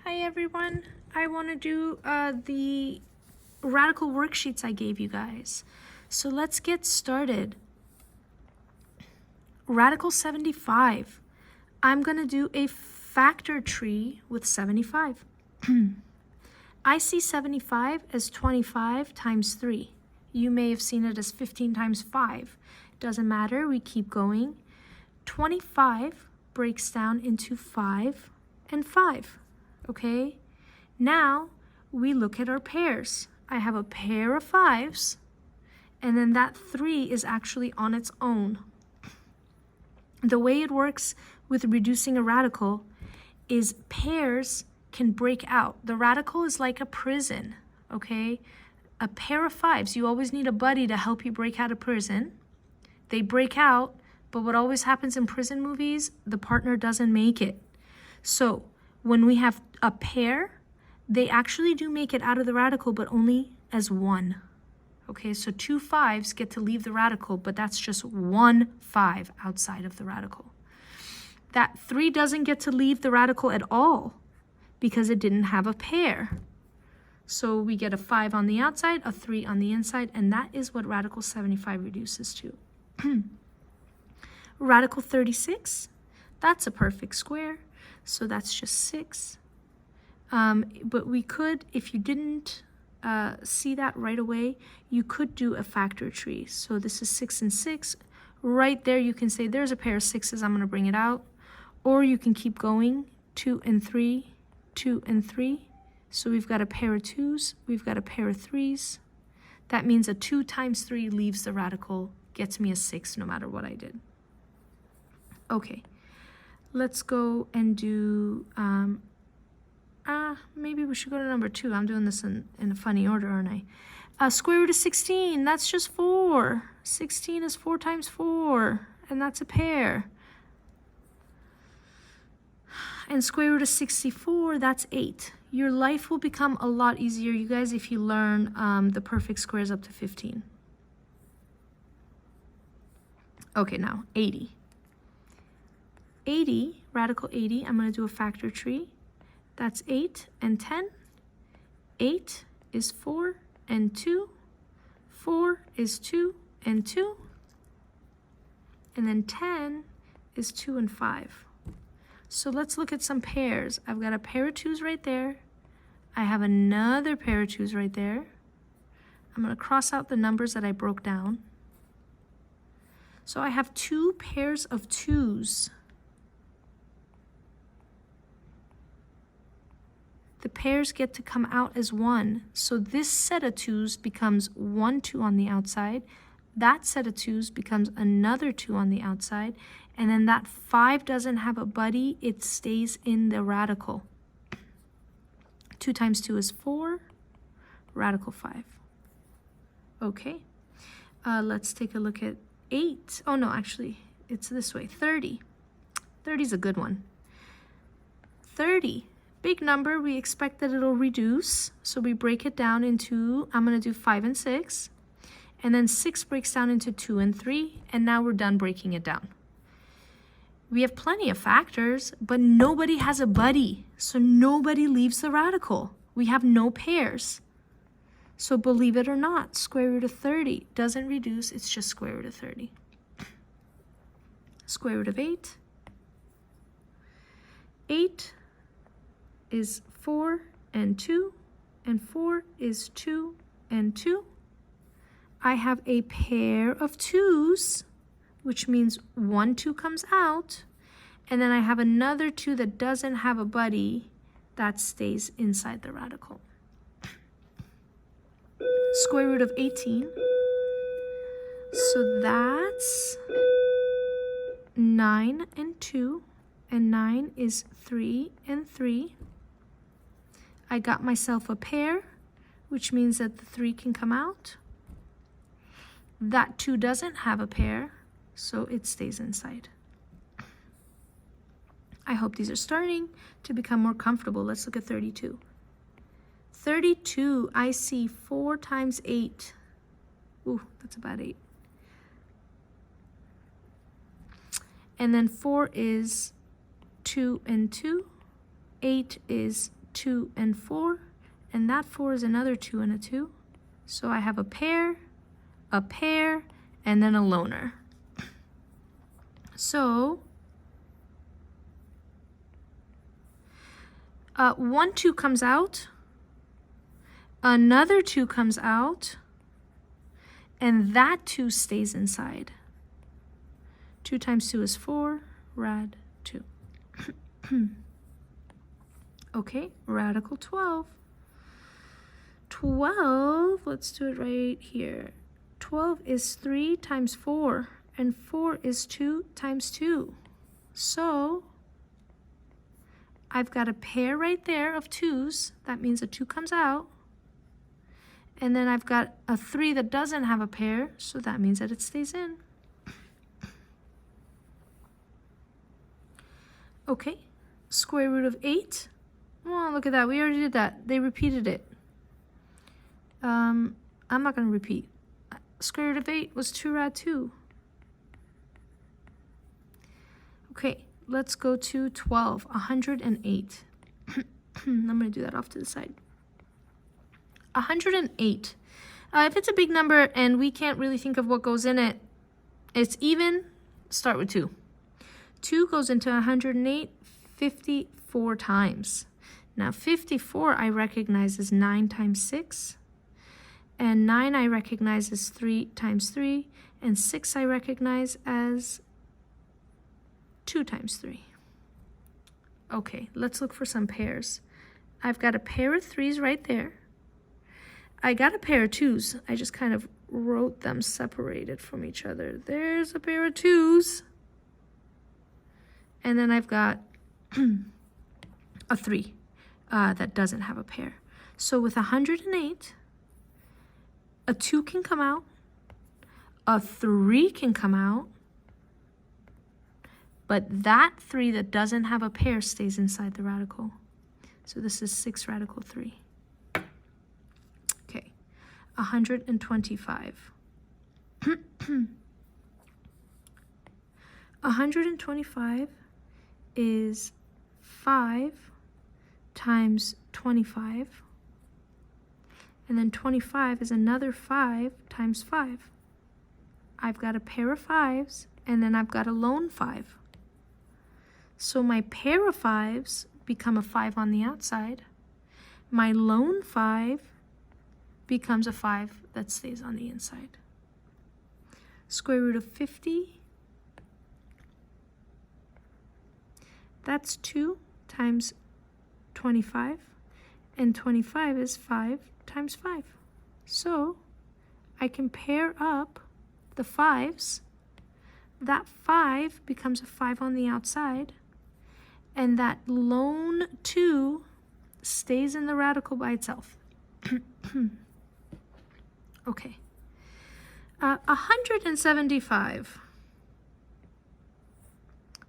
Hi everyone, I want to do the radical worksheets I gave you guys. So let's get started. Radical 75. I'm going to do a factor tree with 75. I see 75 as 25 times 3. You may have seen it as 15 times 5. Doesn't matter, we keep going. 25 breaks down into 5 and 5. Okay, now we look at our pairs. I have a pair of 5s, and then that 3 is actually on its own. The way it works with reducing a radical is pairs can break out. The radical is like a prison, okay? A pair of 5s, you always need a buddy to help you break out of prison. They break out, but what always happens in prison movies, the partner doesn't make it. So when we have a pair, they actually do make it out of the radical, but only as one. Okay, so 2 5s get to leave the radical, but that's just 1 5 outside of the radical. That 3 doesn't get to leave the radical at all because it didn't have a pair. So we get a 5 on the outside, a 3 on the inside, and that is what radical 75 reduces to. Radical 36, that's a perfect square. So that's just 6. But we could, if you didn't see that right away, you could do a factor tree. So this is 6 and 6. Right there you can say there's a pair of 6s, I'm going to bring it out. Or you can keep going, 2 and 3, 2 and 3. So we've got a pair of 2s, we've got a pair of 3s. That means a 2 times 3 leaves the radical, gets me a 6 no matter what I did. Okay. Let's go and do, maybe we should go to number 2. I'm doing this in a funny order, aren't I? Square root of 16, that's just 4. 16 is 4 times 4, and that's a pair. And square root of 64, that's 8. Your life will become a lot easier, you guys, if you learn the perfect squares up to 15. Okay, now 80. 80, radical 80, I'm going to do a factor tree. That's 8 and 10. 8 is 4 and 2. 4 is 2 and 2. And then 10 is 2 and 5. So let's look at some pairs. I've got a pair of 2s right there. I have another pair of 2s right there. I'm going to cross out the numbers that I broke down. So I have 2 pairs of 2s. The pairs get to come out as 1. So this set of 2s becomes 1 2 on the outside. That set of 2s becomes another 2 on the outside. And then that 5 doesn't have a buddy. It stays in the radical. 2 times 2 is 4. Radical 5. Okay. Let's take a look at 8. Oh, no, actually, it's this way. 30. 30 is a good one. 30. Big number, we expect that it'll reduce, so we break it down into, I'm going to do 5 and 6, and then 6 breaks down into 2 and 3, and now we're done breaking it down. We have plenty of factors, but nobody has a buddy, so nobody leaves the radical. We have no pairs. So believe it or not, square root of 30 doesn't reduce, it's just square root of 30. Square root of 8. 8 is 4 and 2, and 4 is 2 and 2. I have a pair of 2s, which means 1 2 comes out, and then I have another 2 that doesn't have a buddy that stays inside the radical. Square root of 18, so that's 9 and 2, and 9 is 3 and 3. I got myself a pair, which means that the 3 can come out. That 2 doesn't have a pair, so it stays inside. I hope these are starting to become more comfortable. Let's look at 32. 32, I see 4 times 8. Ooh, that's about 8. And then 4 is 2 and 2. 8 is 2 and 4, and that 4 is another 2 and a 2. So I have a pair, and then a loner. So 1 2 comes out, another 2 comes out, and that 2 stays inside. 2 times 2 is 4, rad 2. Okay, radical 12. 12, let's do it right here. 12 is 3 times 4, and 4 is 2 times 2. So I've got a pair right there of 2's. That means a 2 comes out. And then I've got a 3 that doesn't have a pair, so that means that it stays in. Okay, square root of 8. Oh, look at that. We already did that. They repeated it. I'm not going to repeat. Square root of 8 was 2 rad 2. Okay, let's go to 12, 108. I'm going to do that off to the side. 108. If it's a big number and we can't really think of what goes in it, it's even, start with 2. 2 goes into 108 54 times. Now 54 I recognize as 9 times 6. And 9 I recognize as 3 times 3. And 6 I recognize as 2 times 3. Okay, let's look for some pairs. I've got a pair of 3's right there. I got a pair of 2's. I just kind of wrote them separated from each other. There's a pair of 2's. And then I've got a 3 that doesn't have a pair. So with 108, a 2 can come out, a 3 can come out, but that 3 that doesn't have a pair stays inside the radical. So this is 6 radical 3. Okay, 125. 125 is 5 times 25. And then 25 is another 5 times 5. I've got a pair of 5's, and then I've got a lone 5. So my pair of 5's become a 5 on the outside. My lone 5 becomes a 5 that stays on the inside. Square root of 50. That's 2 times 25. And 25 is 5 times 5. So I can pair up the 5's. That 5 becomes a 5 on the outside. And that lone 2 stays in the radical by itself. Okay. 175.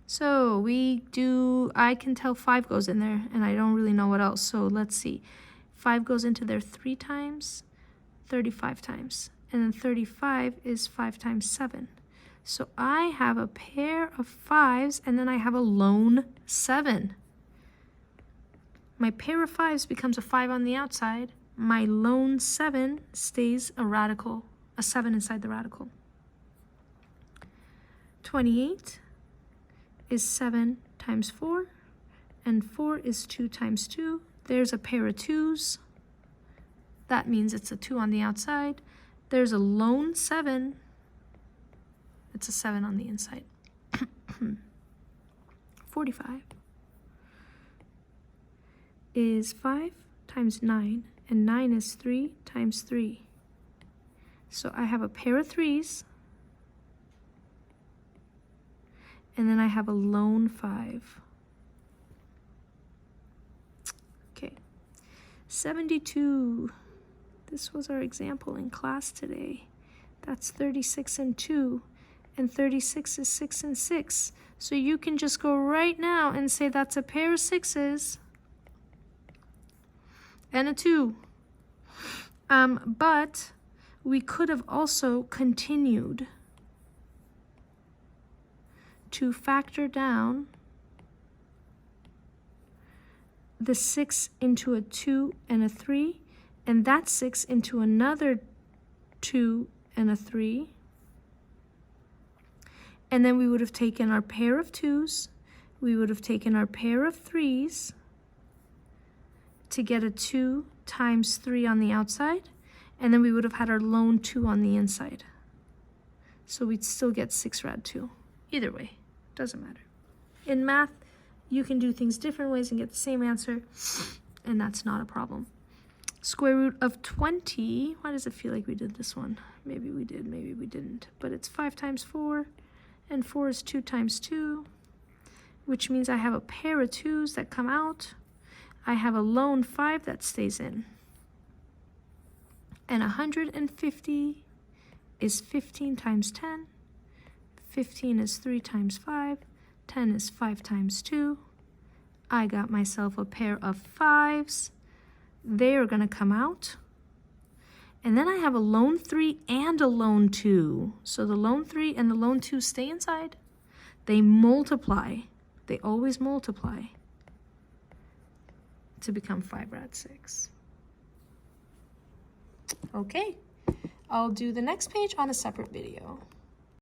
So I can tell 5 goes in there, and I don't really know what else. So let's see. 5 goes into there 3 times, 35 times. And then 35 is 5 times 7. So I have a pair of 5's, and then I have a lone 7. My pair of 5's becomes a 5 on the outside. My lone 7 stays a 7 inside the radical. 28 is 7 times 4, and 4 is 2 times 2. There's a pair of 2's. That means it's a 2 on the outside. There's a lone 7. It's a 7 on the inside. 45 is 5 times 9, and 9 is 3 times 3. So I have a pair of 3's, and then I have a lone 5. Okay, 72. This was our example in class today. That's 36 and 2, and 36 is 6 and 6. So you can just go right now and say that's a pair of 6's and a 2. But we could have also continued to factor down the 6 into a 2 and a 3, and that 6 into another 2 and a 3. And then we would have taken our pair of 2s, we would have taken our pair of 3s to get a 2 times 3 on the outside, and then we would have had our lone 2 on the inside. So we'd still get 6 rad 2. Either way, doesn't matter. In math, you can do things different ways and get the same answer, and that's not a problem. Square root of 20, why does it feel like we did this one? Maybe we did, maybe we didn't. But it's 5 times 4, and 4 is 2 times 2, which means I have a pair of 2s that come out. I have a lone 5 that stays in. And 150 is 15 times 10. 15 is 3 times 5. 10 is 5 times 2. I got myself a pair of 5s. They are going to come out. And then I have a lone 3 and a lone 2. So the lone 3 and the lone 2 stay inside. They multiply. They always multiply to become 5 rad 6. Okay, I'll do the next page on a separate video.